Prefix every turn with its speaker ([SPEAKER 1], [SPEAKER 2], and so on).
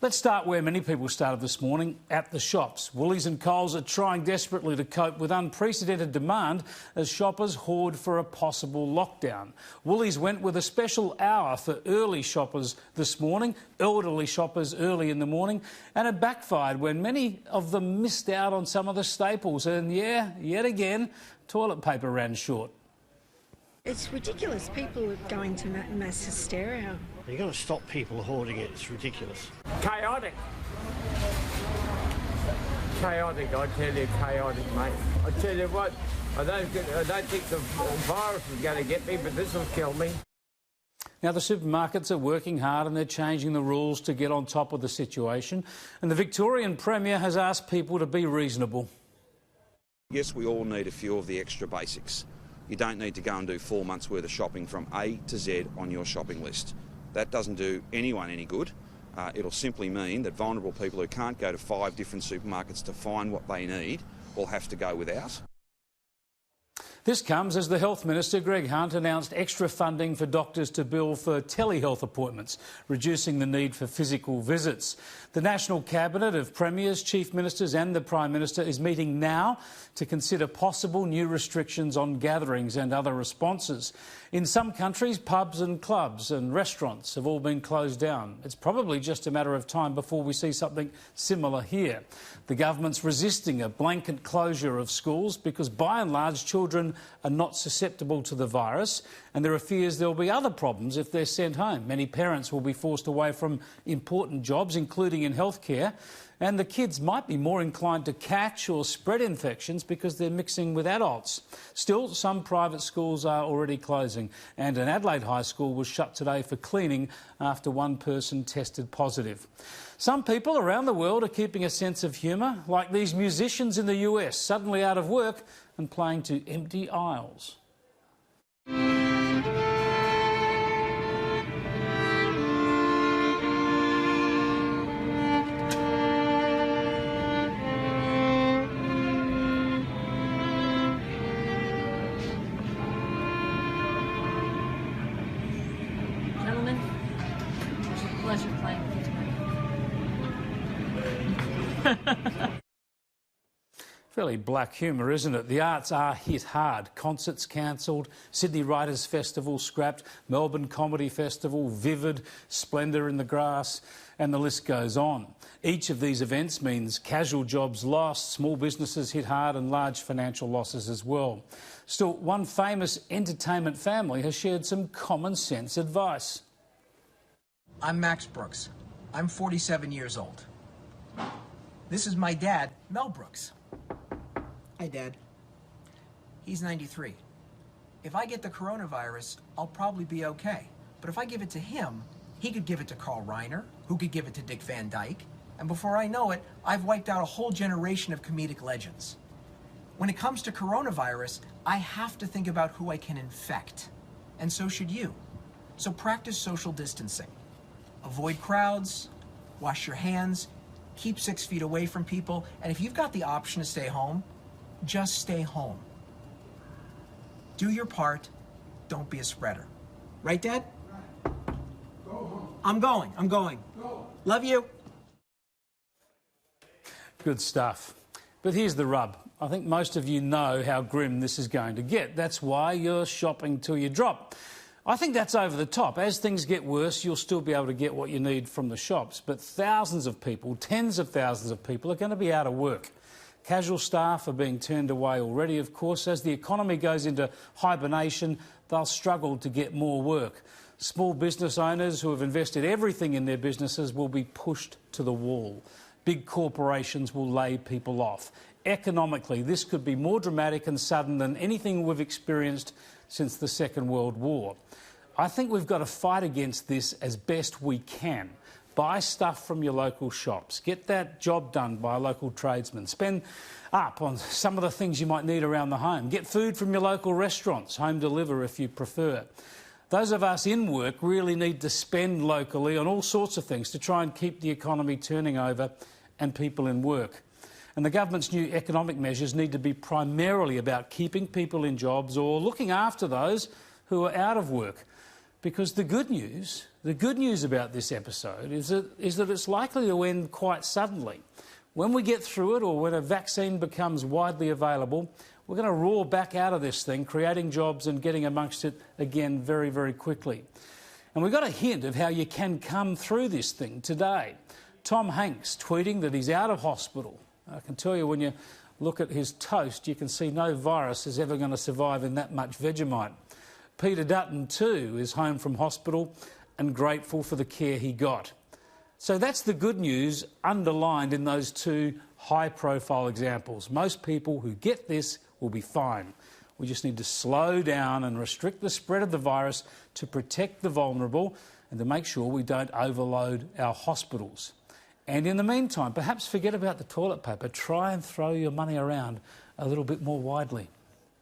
[SPEAKER 1] Let's start where many people started this morning, at the shops. Woolies and Coles are trying desperately to cope with unprecedented demand as shoppers hoard for a possible lockdown. Woolies went with a special hour for early shoppers this morning, elderly shoppers early in the morning, and it backfired when many of them missed out on some of the staples. And yeah, yet again, toilet paper ran short.
[SPEAKER 2] It's ridiculous. People are going to mass hysteria.
[SPEAKER 3] You've got to stop people hoarding it. It's ridiculous.
[SPEAKER 4] Chaotic. Chaotic, I tell you, chaotic, mate. I tell you what, I don't think the virus is going to get me, but this will kill me.
[SPEAKER 1] Now, the supermarkets are working hard and they're changing the rules to get on top of the situation. And the Victorian Premier has asked people to be reasonable.
[SPEAKER 5] Yes, we all need a few of the extra basics. You don't need to go and do 4 months' worth of shopping from A to Z on your shopping list. That doesn't do anyone any good. It'll simply mean that vulnerable people who can't go to 5 different supermarkets to find what they need will have to go without.
[SPEAKER 1] This comes as the Health Minister, Greg Hunt, announced extra funding for doctors to bill for telehealth appointments, reducing the need for physical visits. The National Cabinet of Premiers, Chief Ministers and the Prime Minister is meeting now to consider possible new restrictions on gatherings and other responses. In some countries, pubs and clubs and restaurants have all been closed down. It's probably just a matter of time before we see something similar here. The government's resisting a blanket closure of schools because, by and large, children are not susceptible to the virus, and there are fears there will be other problems if they're sent home. Many parents will be forced away from important jobs, including in healthcare, and the kids might be more inclined to catch or spread infections because they're mixing with adults. Still, some private schools are already closing, and an Adelaide high school was shut today for cleaning after one person tested positive. Some people around the world are keeping a sense of humour, like these musicians in the US, suddenly out of work and playing to empty aisles.
[SPEAKER 6] Gentlemen, it was a pleasure playing with you tonight.
[SPEAKER 1] Fairly black humour, isn't it? The arts are hit hard. Concerts cancelled, Sydney Writers' Festival scrapped, Melbourne Comedy Festival, Vivid, Splendour in the Grass, and the list goes on. Each of these events means casual jobs lost, small businesses hit hard and large financial losses as well. Still, one famous entertainment family has shared some common sense advice.
[SPEAKER 7] I'm Max Brooks. I'm 47 years old. This is my dad, Mel Brooks. Hi, Dad. He's 93. If I get the coronavirus, I'll probably be okay. But if I give it to him, he could give it to Carl Reiner, who could give it to Dick Van Dyke, and before I know it, I've wiped out a whole generation of comedic legends. When it comes to coronavirus, I have to think about who I can infect, and so should you. So practice social distancing. Avoid crowds, wash your hands, keep 6 feet away from people, and if you've got the option to stay home, just stay home. Do your part, don't be a spreader. Right, Dad? Right. Go home. I'm going. Go. Love you.
[SPEAKER 1] Good stuff. But here's the rub. I think most of you know how grim this is going to get. That's why you're shopping till you drop. I think that's over the top. As things get worse, you'll still be able to get what you need from the shops. But thousands of people, tens of thousands of people, are going to be out of work. Casual staff are being turned away already, of course. As the economy goes into hibernation, they'll struggle to get more work. Small business owners who have invested everything in their businesses will be pushed to the wall. Big corporations will lay people off. Economically, this could be more dramatic and sudden than anything we've experienced since the Second World War. I think we've got to fight against this as best we can. Buy stuff from your local shops. Get that job done by a local tradesman. Spend up on some of the things you might need around the home. Get food from your local restaurants, home deliver if you prefer. Those of us in work really need to spend locally on all sorts of things to try and keep the economy turning over and people in work. And the government's new economic measures need to be primarily about keeping people in jobs or looking after those who are out of work. Because the good news about this episode is that it's likely to end quite suddenly. When we get through it, or when a vaccine becomes widely available, we're going to roar back out of this thing, creating jobs and getting amongst it again very, very quickly. And we've got a hint of how you can come through this thing today. Tom Hanks tweeting that he's out of hospital. I can tell you, when you look at his toast, you can see no virus is ever going to survive in that much Vegemite. Peter Dutton too is home from hospital and grateful for the care he got. So that's the good news underlined in those two high-profile examples. Most people who get this will be fine. We just need to slow down and restrict the spread of the virus to protect the vulnerable and to make sure we don't overload our hospitals. And in the meantime, perhaps forget about the toilet paper. Try and throw your money around a little bit more widely.